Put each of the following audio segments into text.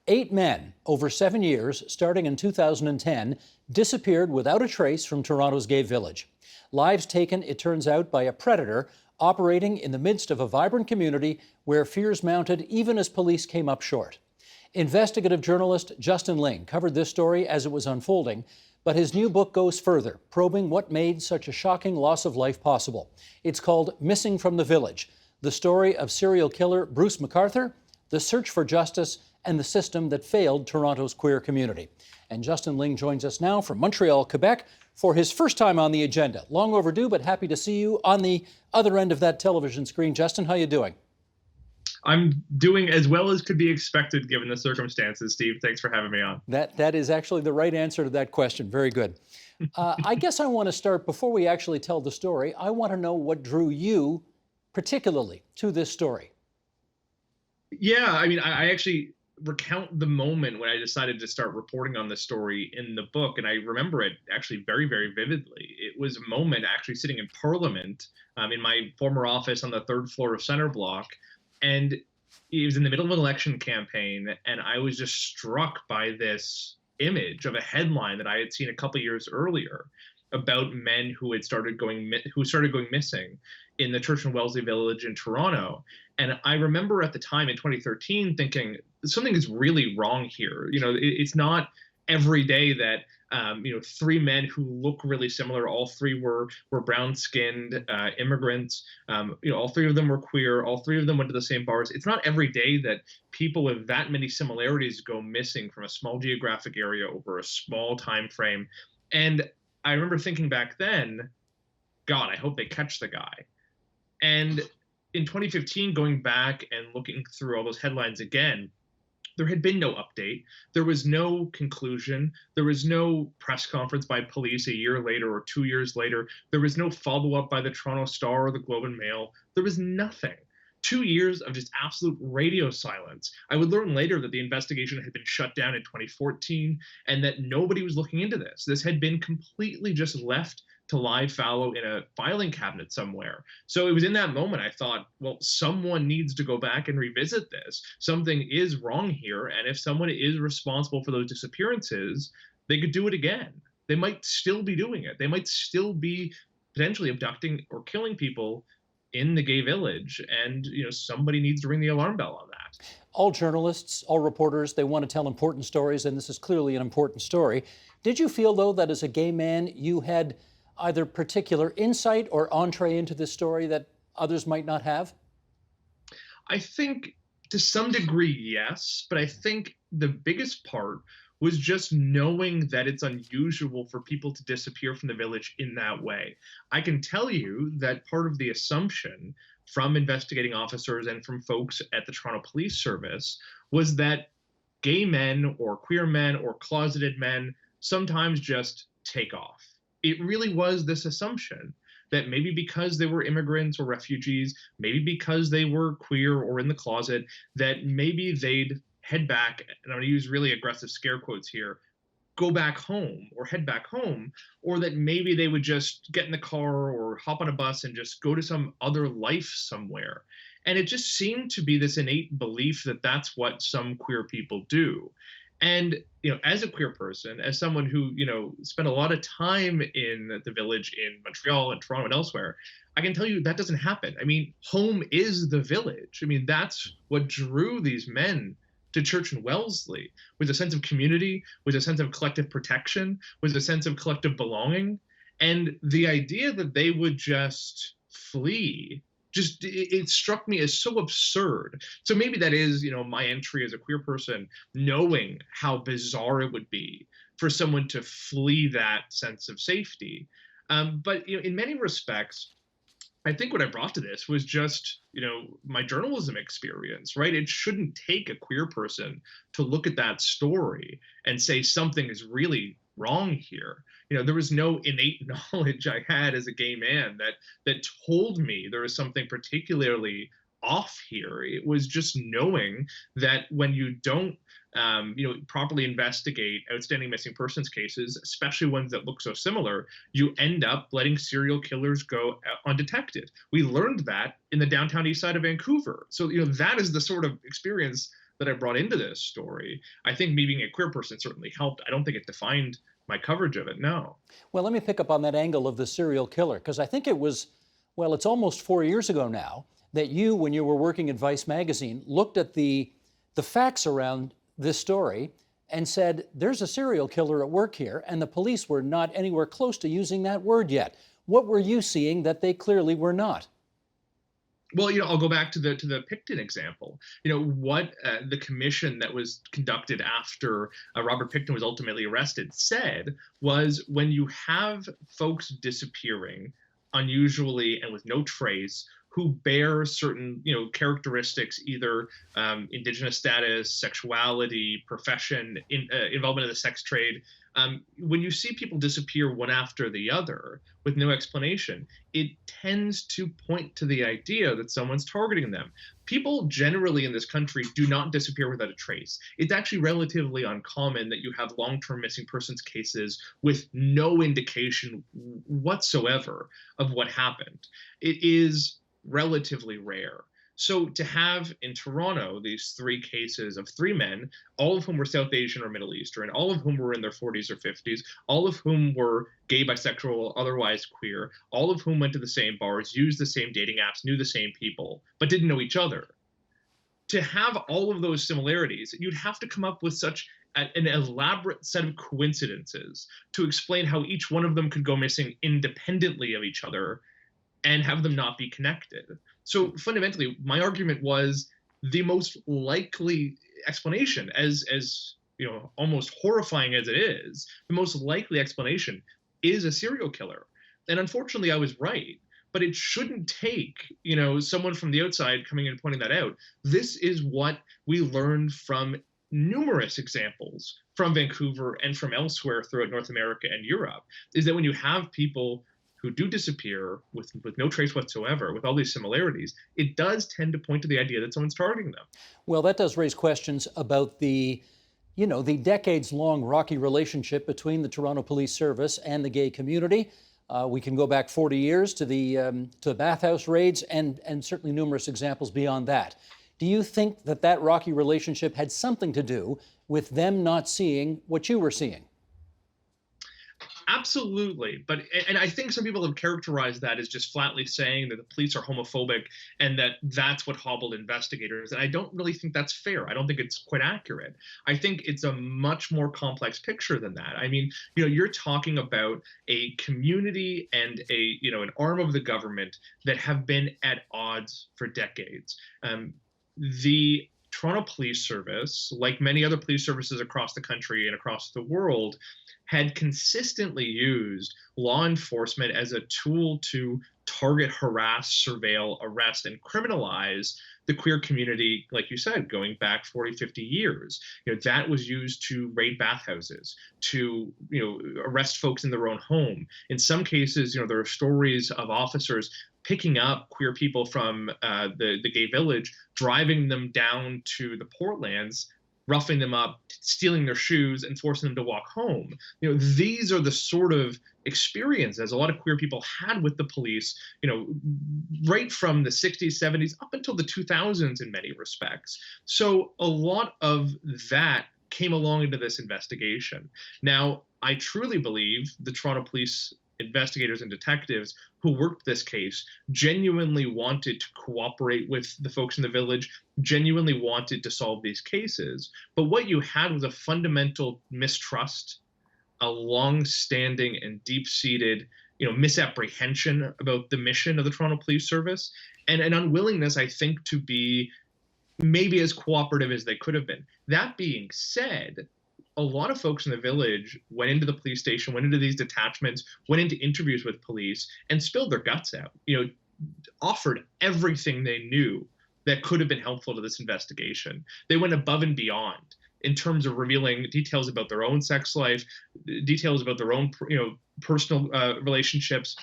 8 men over 7 years, starting in 2010, disappeared without a trace from Toronto's gay village. Lives taken, it turns out, by a predator operating in the midst of a vibrant community where fears mounted even as police came up short. Investigative journalist Justin Ling covered this story as it was unfolding, but his new book goes further, probing what made such a shocking loss of life possible. It's called Missing from the Village, the story of serial killer Bruce McArthur, the search for justice, and the system that failed Toronto's queer community. And Justin Ling joins us now from Montreal, Quebec, for his first time on the agenda. Long overdue, but happy to see you on the other end of that television screen. Justin, how you doing? I'm doing as well as could be expected given the circumstances, Steve. Thanks for having me on. That is actually the right answer to that question. Very good. I guess I want to start, before we actually tell the story, I want to know what drew you particularly to this story. Yeah, I mean, I actually recount the moment when I decided to start reporting on this story in the book, and I remember it actually very, very vividly. It was a moment actually sitting in Parliament in my former office on the third floor of Centre Block, and it was in the middle of an election campaign, and I was just struck by this image of a headline that I had seen a couple years earlier about men who started going missing in the Church and Wellesley village in Toronto. And I remember at the time in 2013 thinking something is really wrong here. You know, it's not every day that three men who look really similar, all three were brown-skinned immigrants. All three of them were queer. All three of them went to the same bars. It's not every day that people with that many similarities go missing from a small geographic area over a small time frame. And I remember thinking back then, God, I hope they catch the guy. And in 2015, going back and looking through all those headlines again, there had been no update. There was no conclusion. There was no press conference by police a year later or 2 years later. There was no follow-up by the Toronto Star or the Globe and Mail. There was nothing. 2 years of just absolute radio silence. I would learn later that the investigation had been shut down in 2014 and that nobody was looking into this. This had been completely just left to lie fallow in a filing cabinet somewhere. So it was in that moment I thought, well, someone needs to go back and revisit this. Something is wrong here, and if someone is responsible for those disappearances, they could do it again. They might still be doing it. They might still be potentially abducting or killing people in the gay village, and somebody needs to ring the alarm bell on that. All journalists, all reporters, they want to tell important stories, and this is clearly an important story. Did you feel, though, that as a gay man you had either particular insight or entree into this story that others might not have? I think to some degree, yes, but I think the biggest part was just knowing that it's unusual for people to disappear from the village in that way. I can tell you that part of the assumption from investigating officers and from folks at the Toronto Police Service was that gay men or queer men or closeted men sometimes just take off. It really was this assumption that maybe because they were immigrants or refugees, maybe because they were queer or in the closet, that maybe they'd head back, and I'm going to use really aggressive scare quotes here, go back home or head back home, or that maybe they would just get in the car or hop on a bus and just go to some other life somewhere. And it just seemed to be this innate belief that that's what some queer people do. And, as a queer person, as someone who, spent a lot of time in the village in Montreal and Toronto and elsewhere, I can tell you that doesn't happen. I mean, home is the village. I mean, that's what drew these men to Church and Wellesley, was a sense of community, was a sense of collective protection, was a sense of collective belonging. And the idea that they would just flee, it struck me as so absurd. So maybe that is, my entry as a queer person, knowing how bizarre it would be for someone to flee that sense of safety. But in many respects, I think what I brought to this was just, my journalism experience, right? It shouldn't take a queer person to look at that story and say something is really wrong here. There was no innate knowledge I had as a gay man that told me there was something particularly off here. It was just knowing that when you don't properly investigate outstanding missing persons cases, especially ones that look so similar, you end up letting serial killers go undetected. We learned that in the downtown east side of Vancouver. So, that is the sort of experience that I brought into this story. I think me being a queer person certainly helped. I don't think it defined my coverage of it, no. Well, let me pick up on that angle of the serial killer, because I think it was, well, it's almost 4 years ago now that you, when you were working at Vice magazine, looked at the facts around this story and said, there's a serial killer at work here, and the police were not anywhere close to using that word yet. What were you seeing that they clearly were not? Well, I'll go back to the Picton example. What the commission that was conducted after Robert Picton was ultimately arrested said was, when you have folks disappearing unusually and with no trace, who bear certain characteristics, either indigenous status, sexuality, profession, involvement in the sex trade. When you see people disappear one after the other with no explanation, it tends to point to the idea that someone's targeting them. People generally in this country do not disappear without a trace. It's actually relatively uncommon that you have long-term missing persons cases with no indication whatsoever of what happened. It is relatively rare. So to have in Toronto these three cases of three men, all of whom were South Asian or Middle Eastern, all of whom were in their 40s or 50s, all of whom were gay, bisexual, otherwise queer, all of whom went to the same bars, used the same dating apps, knew the same people, but didn't know each other. To have all of those similarities, you'd have to come up with such an elaborate set of coincidences to explain how each one of them could go missing independently of each other and have them not be connected. So fundamentally, my argument was the most likely explanation, as almost horrifying as it is, the most likely explanation is a serial killer. And unfortunately, I was right. But it shouldn't take, someone from the outside coming in and pointing that out. This is what we learned from numerous examples from Vancouver and from elsewhere throughout North America and Europe, is that when you have people who do disappear with no trace whatsoever, with all these similarities, it does tend to point to the idea that someone's targeting them. Well, that does raise questions about the decades-long rocky relationship between the Toronto Police Service and the gay community. We can go back 40 years to the bathhouse raids and certainly numerous examples beyond that. Do you think that rocky relationship had something to do with them not seeing what you were seeing? Absolutely. And I think some people have characterized that as just flatly saying that the police are homophobic and that that's what hobbled investigators. And I don't really think that's fair. I don't think it's quite accurate. I think it's a much more complex picture than that. I mean, you're talking about a community and an arm of the government that have been at odds for decades. The Toronto Police Service, like many other police services across the country and across the world, had consistently used law enforcement as a tool to target, harass, surveil, arrest, and criminalize the queer community, like you said, going back 40, 50 years. That was used to raid bathhouses, to arrest folks in their own home. In some cases, there are stories of officers picking up queer people from the gay village, driving them down to the Portlands, roughing them up, stealing their shoes, and forcing them to walk home. These are the sort of experiences a lot of queer people had with the police, right from the 60s, 70s, up until the 2000s in many respects. So a lot of that came along into this investigation. Now, I truly believe the Toronto Police investigators and detectives who worked this case genuinely wanted to cooperate with the folks in the village, genuinely wanted to solve these cases. But what you had was a fundamental mistrust, a long-standing and deep-seated misapprehension about the mission of the Toronto Police Service, and an unwillingness, I think, to be maybe as cooperative as they could have been. That being said, a lot of folks in the village went into the police station, went into these detachments, went into interviews with police, and spilled their guts out, offered everything they knew that could have been helpful to this investigation. They went above and beyond in terms of revealing details about their own sex life, details about their own, personal relationships.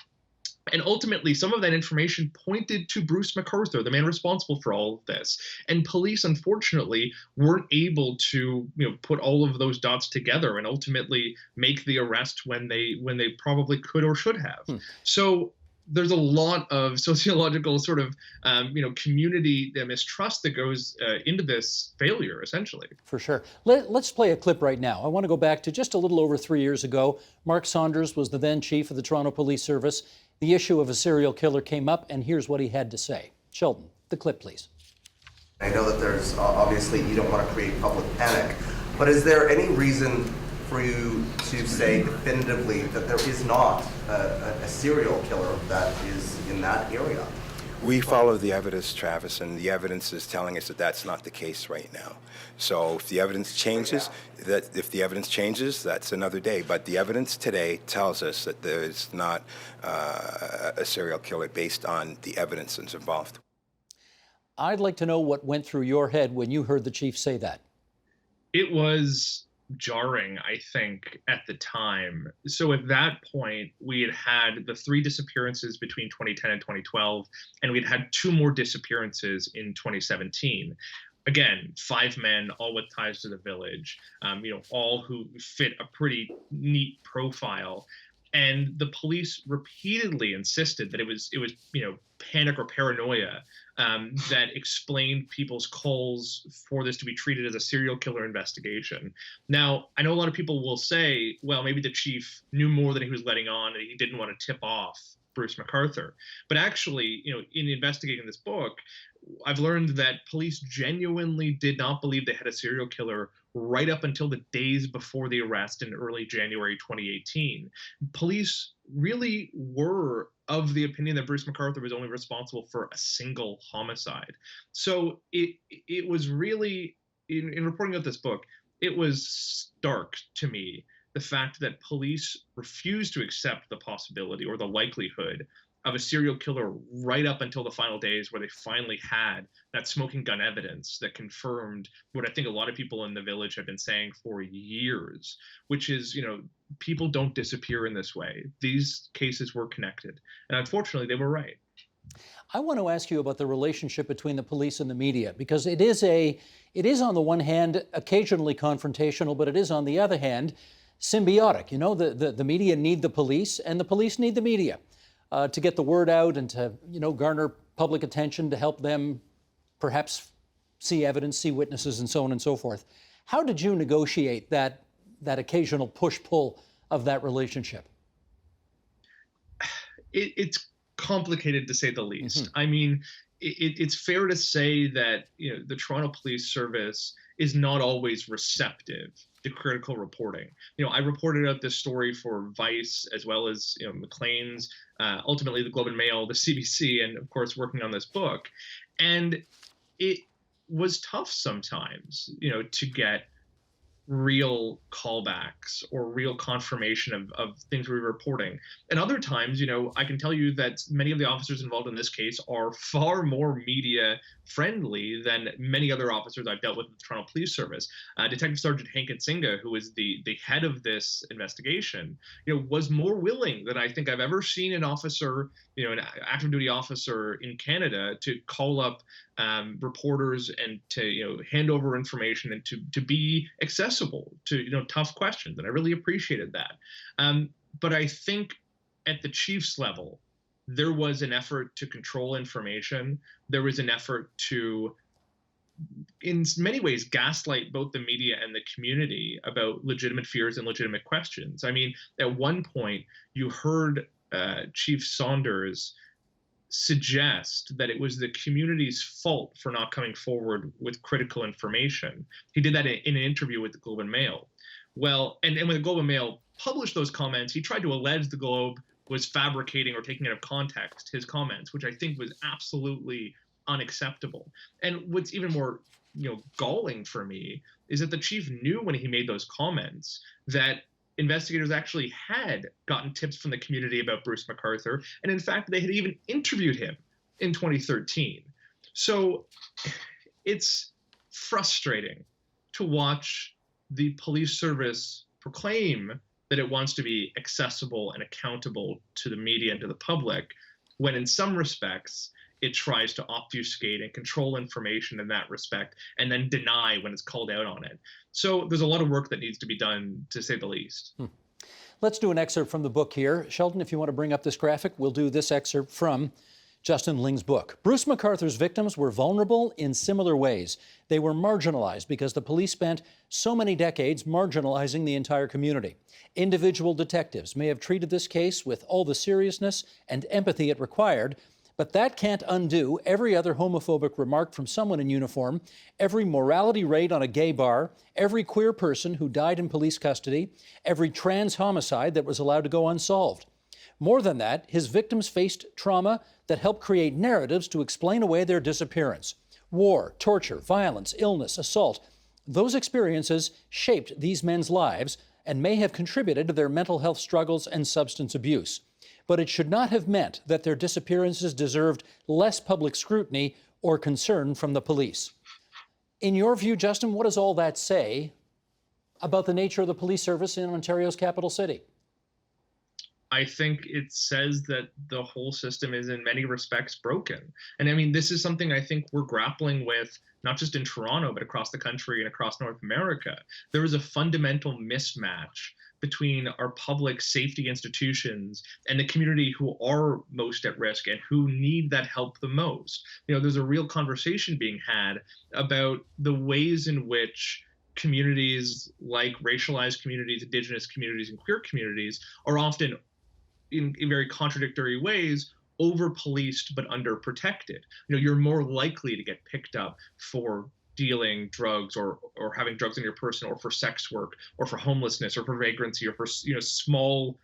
And ultimately, some of that information pointed to Bruce McArthur, the man responsible for all of this. And police, unfortunately, weren't able to, put all of those dots together and ultimately make the arrest when they probably could or should have. So there's a lot of sociological sort of community mistrust that goes into this failure, essentially. For sure. Let's play a clip right now. I want to go back to just a little over 3 years ago. Mark Saunders was the then chief of the Toronto Police Service. The issue of a serial killer came up, and here's what he had to say. Sheldon, the clip, please. I know that there's obviously you don't want to create public panic, but is there any reason for you to say definitively that there is not a serial killer that is in that area? We follow the evidence, Travis, and the evidence is telling us that that's not the case right now. So if the evidence changes, that's another day. But the evidence today tells us that there is not a serial killer based on the evidence that's involved. I'd like to know what went through your head when you heard the chief say that. It was jarring, I think, at the time. So at that point, we had the 3 disappearances between 2010 and 2012, and we'd had 2 more disappearances in 2017. Again, 5 men, all with ties to the village, all who fit a pretty neat profile. And the police repeatedly insisted that it was panic or paranoia that explained people's calls for this to be treated as a serial killer investigation. Now, I know a lot of people will say, well, maybe the chief knew more than he was letting on, and he didn't want to tip off Bruce McArthur. But actually, in investigating this book, I've learned that police genuinely did not believe they had a serial killer right up until the days before the arrest in early January 2018. Police really were of the opinion that Bruce McArthur was only responsible for a single homicide. So it was really, in reporting out this book, it was stark to me, the fact that police refused to accept the possibility or the likelihood of a serial killer right up until the final days, where they finally had that smoking gun evidence that confirmed what I think a lot of people in the village have been saying for years, which is, people don't disappear in this way. These cases were connected, and unfortunately, they were right. I want to ask you about the relationship between the police and the media, because it is on the one hand occasionally confrontational, but it is on the other hand symbiotic. The media need the police, and the police need the media to get the word out and to garner public attention, to help them perhaps see evidence, see witnesses, and so on and so forth. How did you negotiate that occasional push-pull of that relationship? It's complicated, to say the least. Mm-hmm. I mean, it's fair to say that the Toronto Police Service is not always receptive to critical reporting. I reported out this story for Vice, as well as Maclean's, ultimately the Globe and Mail, the CBC, and of course working on this book. And it was tough sometimes, to get real callbacks or real confirmation of things we were reporting. And other times, I can tell you that many of the officers involved in this case are far more media friendly than many other officers I've dealt with the Toronto Police Service. Detective Sergeant Hank Nsinga, who is the head of this investigation, was more willing than I think I've ever seen an officer, an active duty officer in Canada, to call up reporters and to hand over information and to be accessible to tough questions, and I really appreciated that. But I think at the chief's level, there was an effort to control information. There was an effort to, in many ways, gaslight both the media and the community about legitimate fears and legitimate questions. I mean, at one point, you heard Chief Saunders suggest that it was the community's fault for not coming forward with critical information. He did that in an interview with the Globe and Mail. Well, and when the Globe and Mail published those comments, he tried to allege the Globe was fabricating or taking out of context his comments, which I think was absolutely unacceptable. And what's even more, galling for me is that the chief knew when he made those comments that investigators actually had gotten tips from the community about Bruce McArthur, and in fact, they had even interviewed him in 2013. So it's frustrating to watch the police service proclaim that it wants to be accessible and accountable to the media and to the public, when in some respects, it tries to obfuscate and control information in that respect, and then deny when it's called out on it. So there's a lot of work that needs to be done, to say the least. Let's do an excerpt from the book here. Sheldon, if you want to bring up this graphic, we'll do this excerpt from Justin Ling's book. Bruce McArthur's victims were vulnerable in similar ways. They were marginalized because the police spent so many decades marginalizing the entire community. Individual detectives may have treated this case with all the seriousness and empathy it required, but that can't undo every other homophobic remark from someone in uniform, every morality raid on a gay bar, every queer person who died in police custody, every trans homicide that was allowed to go unsolved. More than that, his victims faced trauma that helped create narratives to explain away their disappearance. War, torture, violence, illness, assault. Those experiences shaped these men's lives and may have contributed to their mental health struggles and substance abuse. But it should not have meant that their disappearances deserved less public scrutiny or concern from the police. In your view, Justin, what does all that say about the nature of the police service in Ontario's capital city? I think it says that the whole system is in many respects broken. And I mean, this is something I think we're grappling with, not just in Toronto, but across the country and across North America. There is a fundamental mismatch between our public safety institutions and the community who are most at risk and who need that help the most. You know, there's a real conversation being had about the ways in which communities like racialized communities, Indigenous communities, and queer communities are often in very contradictory ways over-policed but under-protected. You know, you're more likely to get picked up for dealing drugs or having drugs in your person, or for sex work, or for homelessness, or for vagrancy, or for small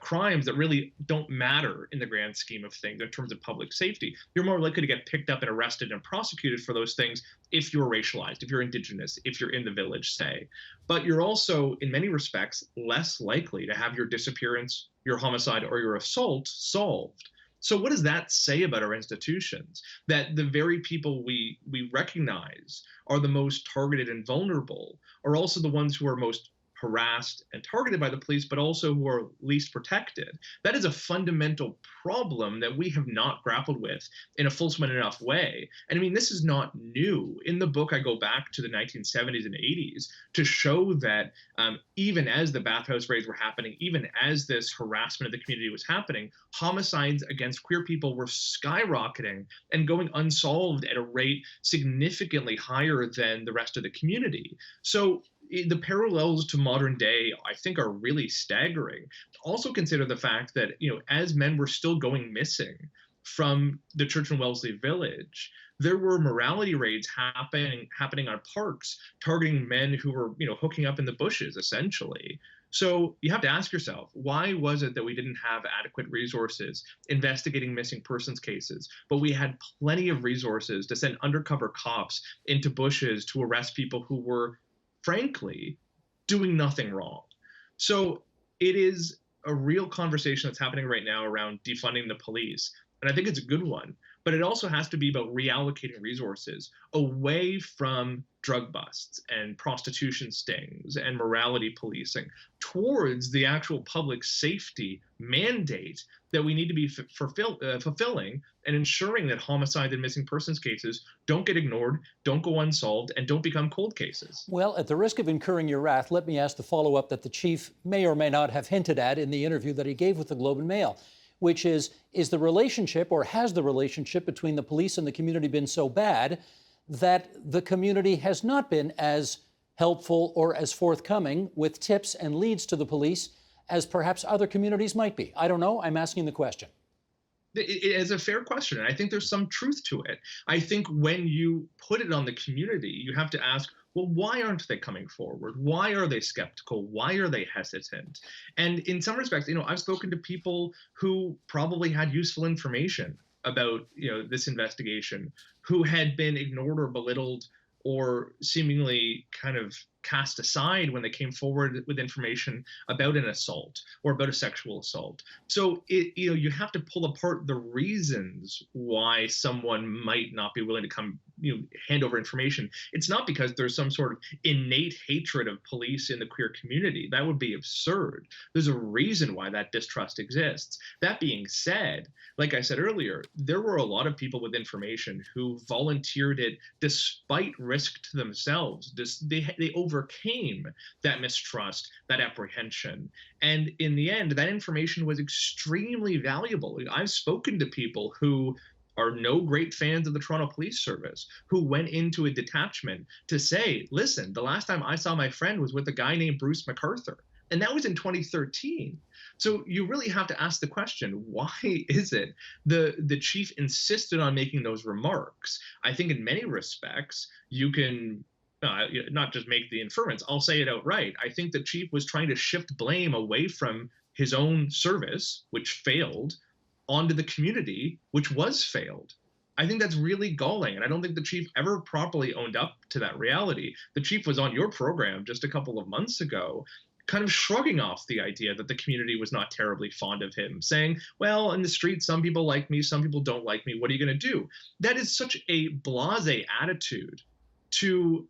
crimes that really don't matter in the grand scheme of things in terms of public safety. You're more likely to get picked up and arrested and prosecuted for those things if you're racialized, if you're Indigenous, if you're in the village, say. But you're also, in many respects, less likely to have your disappearance, your homicide, or your assault solved. So what does that say about our institutions? That the very people we recognize are the most targeted and vulnerable are also the ones who are most harassed and targeted by the police, but also who are least protected. That is a fundamental problem that we have not grappled with in a fulsome enough way. And I mean, this is not new. In the book, I go back to the 1970s and 80s to show that even as the bathhouse raids were happening, even as this harassment of the community was happening, homicides against queer people were skyrocketing and going unsolved at a rate significantly higher than the rest of the community. So the parallels to modern day, I think, are really staggering. Also consider the fact that, you know, as men were still going missing from the church in Wellesley village, there were morality raids happening on parks, targeting men who were, you know, hooking up in the bushes, essentially. So you have to ask yourself, why was it that we didn't have adequate resources investigating missing persons cases, but we had plenty of resources to send undercover cops into bushes to arrest people who were, frankly, doing nothing wrong? So it is a real conversation that's happening right now around defunding the police. And I think it's a good one, but it also has to be about reallocating resources away from drug busts and prostitution stings and morality policing towards the actual public safety mandate that we need to be fulfilling, and ensuring that homicide and missing persons cases don't get ignored, don't go unsolved, and don't become cold cases. Well, at the risk of incurring your wrath, let me ask the follow-up that the chief may or may not have hinted at in the interview that he gave with the Globe and Mail, which is the relationship, or has the relationship between the police and the community been so bad that the community has not been as helpful or as forthcoming with tips and leads to the police as perhaps other communities might be? I don't know. I'm asking the question. It is a fair question, and I think there's some truth to it. I think when you put it on the community, you have to ask, well, why aren't they coming forward? Why are they skeptical? Why are they hesitant? And in some respects, you know, I've spoken to people who probably had useful information about, you know, this investigation, who had been ignored or belittled or seemingly kind of cast aside when they came forward with information about an assault or about a sexual assault. So you have to pull apart the reasons why someone might not be willing to come hand over information, it's not because there's some sort of innate hatred of police in the queer community. That would be absurd. There's a reason why that distrust exists. That being said, like I said earlier, there were a lot of people with information who volunteered it despite risk to themselves. They overcame that mistrust, that apprehension. And in the end, that information was extremely valuable. I've spoken to people who are no great fans of the Toronto Police Service, who went into a detachment to say, listen, the last time I saw my friend was with a guy named Bruce McArthur. And that was in 2013. So you really have to ask the question, why is it the chief insisted on making those remarks? I think in many respects, you can not just make the inference, I'll say it outright. I think the chief was trying to shift blame away from his own service, which failed, onto the community, which was failed. I think that's really galling, and I don't think the chief ever properly owned up to that reality. The chief was on your program just a couple of months ago, kind of shrugging off the idea that the community was not terribly fond of him, saying, well, in the street, some people like me, some people don't like me. What are you going to do? That is such a blasé attitude to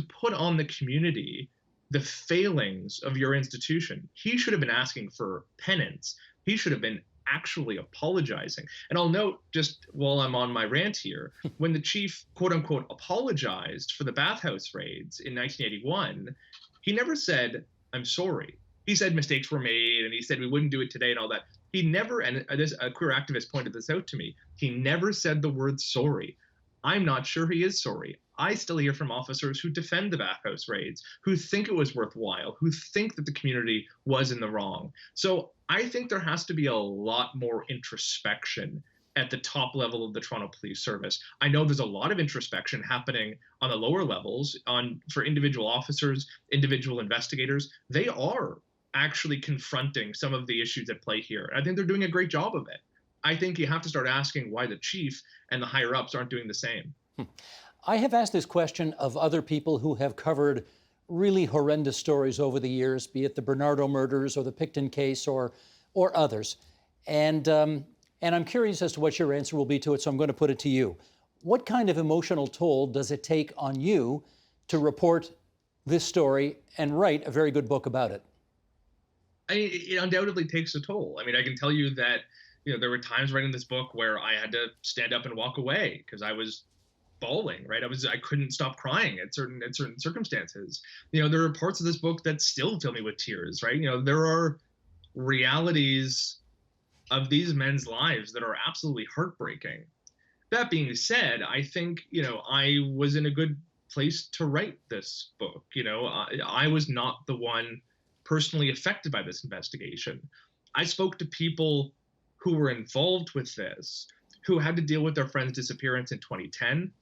put on the community the failings of your institution. He should have been asking for penance. He should have been actually apologizing. And I'll note, just while I'm on my rant here, when the chief, quote unquote, apologized for the bathhouse raids in 1981, he never said, I'm sorry. He said mistakes were made, and he said we wouldn't do it today and all that. He never, and a queer activist pointed this out to me, he never said the word sorry. I'm not sure he is sorry. I still hear from officers who defend the bathhouse raids, who think it was worthwhile, who think that the community was in the wrong. So I think there has to be a lot more introspection at the top level of the Toronto Police Service. I know there's a lot of introspection happening on the lower levels for individual officers, individual investigators. They are actually confronting some of the issues at play here. I think they're doing a great job of it. I think you have to start asking why the chief and the higher ups aren't doing the same. I have asked this question of other people who have covered really horrendous stories over the years, be it the Bernardo murders or the Picton case or others. And I'm curious as to what your answer will be to it, so I'm going to put it to you. What kind of emotional toll does it take on you to report this story and write a very good book about it? It undoubtedly takes a toll. I mean, I can tell you that there were times writing this book where I had to stand up and walk away because I was bawling, right? I couldn't stop crying at certain circumstances. There are parts of this book that still fill me with tears, right? There are realities of these men's lives that are absolutely heartbreaking. That being said, I think, I was in a good place to write this book. I was not the one personally affected by this investigation. I spoke to people who were involved with this, who had to deal with their friend's disappearance in 2010,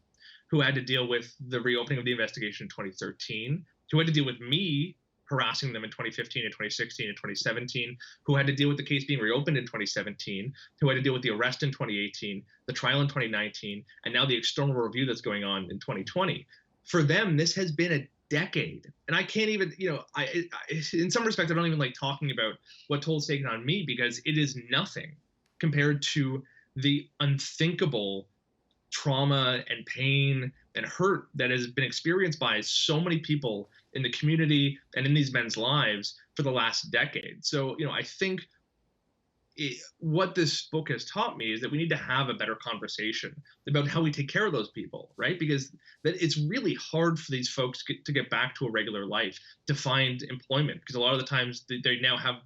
who had to deal with the reopening of the investigation in 2013, who had to deal with me harassing them in 2015 and 2016 and 2017, who had to deal with the case being reopened in 2017, who had to deal with the arrest in 2018, the trial in 2019, and now the external review that's going on in 2020. For them, this has been a decade. And I can't even, in some respects, I don't even like talking about what toll is taken on me because it is nothing compared to the unthinkable trauma and pain and hurt that has been experienced by so many people in the community and in these men's lives for the last decade. So, I think what this book has taught me is that we need to have a better conversation about how we take care of those people, right? Because that it's really hard for these folks to get back to a regular life, to find employment, because a lot of the times they now have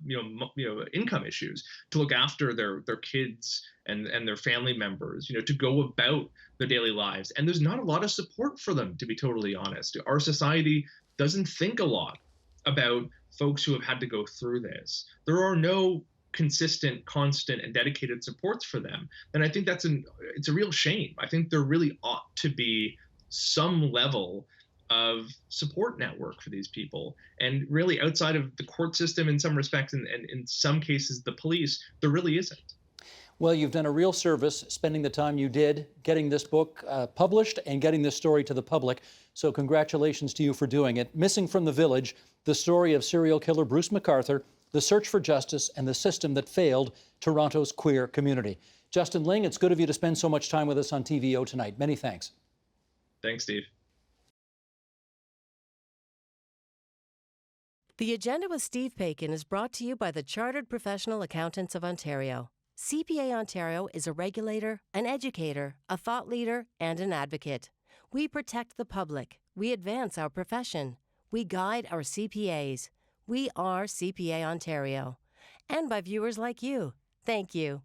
income issues to look after their kids and their family members, to go about their daily lives. And there's not a lot of support for them, to be totally honest. Our society doesn't think a lot about folks who have had to go through this. There are no consistent, constant, and dedicated supports for them. And I think it's a real shame. I think there really ought to be some level of support network for these people. And really outside of the court system in some respects, and in some cases the police, there really isn't. Well, you've done a real service spending the time you did getting this book published and getting this story to the public. So congratulations to you for doing it. Missing from the Village, the story of serial killer Bruce McArthur, the search for justice, and the system that failed Toronto's queer community. Justin Ling, it's good of you to spend so much time with us on TVO tonight. Many thanks. Thanks, Steve. The Agenda with Steve Paikin is brought to you by the Chartered Professional Accountants of Ontario. CPA Ontario is a regulator, an educator, a thought leader, and an advocate. We protect the public. We advance our profession. We guide our CPAs. We are CPA Ontario. And by viewers like you. Thank you.